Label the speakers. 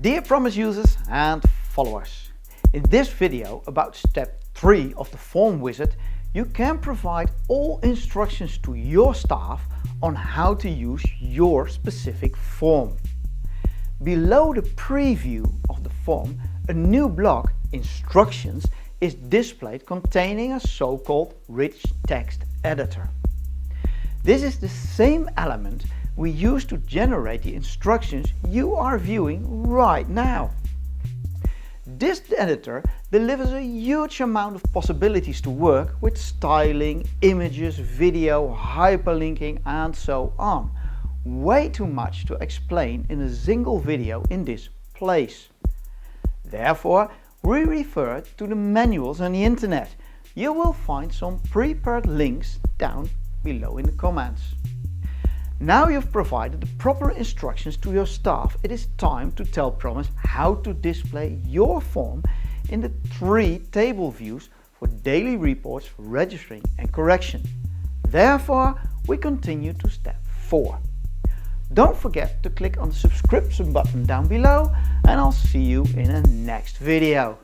Speaker 1: Dear Promise users and followers, in this video about step 3 of the form wizard, you can provide all instructions to your staff on how to use your specific form. Below the preview of the form, a new block, Instructions, is displayed containing a so-called RichText Editor. This is the same element we use to generate the instructions you are viewing right now. This editor delivers a huge amount of possibilities to work with styling, images, video, hyperlinking and so on. Way too much to explain in a single video in this place. Therefore, we refer to the manuals on the internet. You will find some prepared links down below in the comments. Now you've provided the proper instructions to your staff, it is time to tell Promise how to display your form in the 3 table views for daily reports for registering and correction. Therefore, we continue to step 4. Don't forget to click on the subscription button down below and I'll see you in a next video.